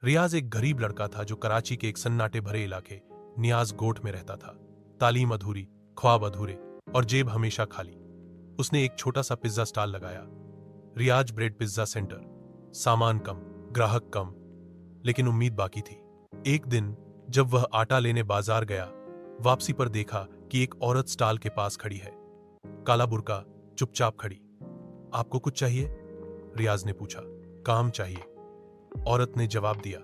रियाज एक गरीब लड़का था जो कराची के एक सन्नाटे भरे इलाके नियाज गोट में रहता था। तालीम अधूरी, ख्वाब अधूरे और जेब हमेशा खाली। उसने एक छोटा सा पिज्जा स्टॉल लगाया, रियाज ब्रेड पिज्जा सेंटर। सामान कम, ग्राहक कम, लेकिन उम्मीद बाकी थी। एक दिन जब वह आटा लेने बाजार गया, वापसी पर देखा कि एक औरत स्टॉल के पास खड़ी है, काला बुर्का, चुपचाप खड़ी। आपको कुछ चाहिए? रियाज ने पूछा। काम चाहिए, औरत ने जवाब दिया।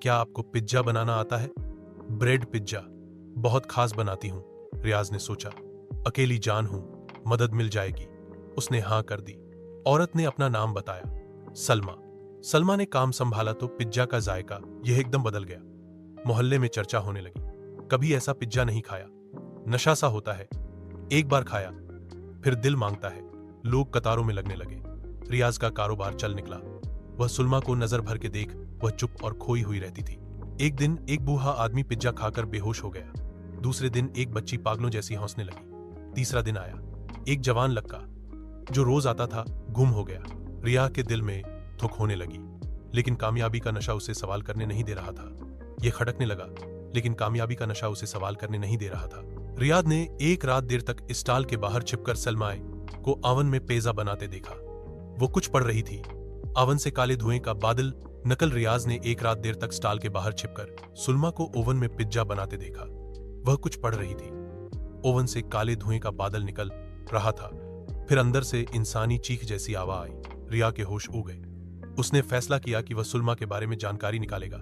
क्या आपको पिज्जा बनाना आता है? ब्रेड पिज्जा बहुत खास बनाती हूं, रियाज ने सोचा। अकेली जान हूं, मदद मिल जाएगी। उसने हां कर दी। औरत ने अपना नाम बताया, सलमा। सलमा ने काम संभाला तो पिज्जा का जायका यह एकदम बदल गया। मोहल्ले में चर्चा होने लगी। कभी ऐसा पिज्जा नहीं खाया, नशा सा होता है। एक बार खाया फिर दिल मांगता है। लोग कतारों में लगने लगे। रियाज का कारोबार चल निकला। वह सुलमा को नजर भर के देख वह चुप और खोई हुई रहती थी। एक दिन एक बूढ़ा आदमी पिज्जा खाकर बेहोश हो गया। दूसरे दिन एक बच्ची पागलों जैसी हंसने लगी। तीसरा दिन आया, एक जवान लड़का जो रोज आता था गुम हो गया। रिया के दिल में थुक होने लगी, लेकिन कामयाबी का नशा उसे सवाल करने नहीं दे रहा था। यह खटकने लगा, लेकिन कामयाबी का नशा उसे सवाल करने नहीं दे रहा था। रियाद ने एक रात देर तक स्टॉल के बाहर छिपकर सलमाए को आवन में पिज्जा बनाते देखा। वो कुछ पढ़ रही थी। आवन से काले धुएं का बादल नकल। रियाज ने एक रात देर तक स्टॉल के बाहर छिपकर सुलमा को ओवन में पिज्जा बनाते देखा। वह कुछ पढ़ रही थी। ओवन से काले धुएं का बादल निकल रहा था। फिर अंदर से इंसानी चीख जैसी आवाज आई। रिया के होश उड़ गए। उसने फैसला किया कि वह सुलमा के बारे में जानकारी निकालेगा।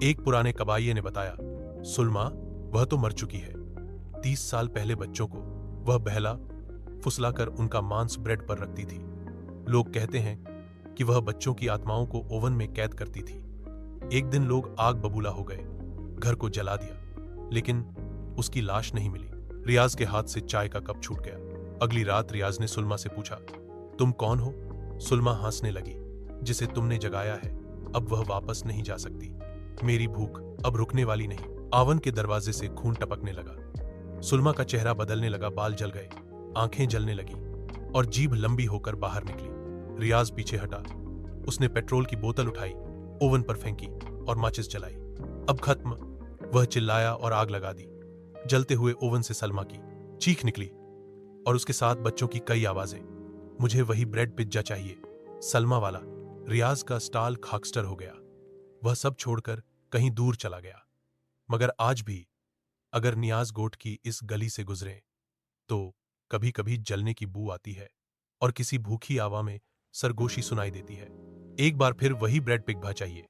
एक पुराने कबाइये ने बताया, सुलमा वह तो मर चुकी है। 30 साल पहले बच्चों को वह बहला फुसलाकर उनका मांस ब्रेड पर रखती थी। लोग कहते हैं कि वह बच्चों की आत्माओं को ओवन में कैद करती थी। एक दिन लोग आग बबूला हो गए, घर को जला दिया, लेकिन उसकी लाश नहीं मिली। रियाज के हाथ से चाय का कप छूट गया। अगली रात रियाज ने सुलमा से पूछा, तुम कौन हो? सुलमा हंसने लगी, जिसे तुमने जगाया है अब वह वापस नहीं जा सकती। मेरी भूख अब रुकने वाली नहीं। आवन के दरवाजे से खून टपकने लगा। सुलमा का चेहरा बदलने लगा, बाल जल गए, आंखें जलने लगी और जीभ लंबी होकर बाहर निकली। रियाज पीछे हटा। उसने पेट्रोल की बोतल उठाई, ओवन पर फेंकी और माचिस जलाई। अब खत्म, वह चिल्लाया और आग लगा दी। जलते हुए ओवन से सलमा की चीख निकली और उसके साथ बच्चों की कई आवाजें। मुझे वही ब्रेड पिज्जा चाहिए, सलमा वाला। रियाज का स्टॉल खाकस्टर हो गया। वह सब छोड़कर कहीं दूर चला गया। मगर आज भी अगर नियाज गोट की इस गली से गुजरे तो कभी कभी जलने की बू आती है और किसी भूखी आवा में सरगोशी सुनाई देती है। एक बार फिर वही ब्रेड पिज्जा चाहिए।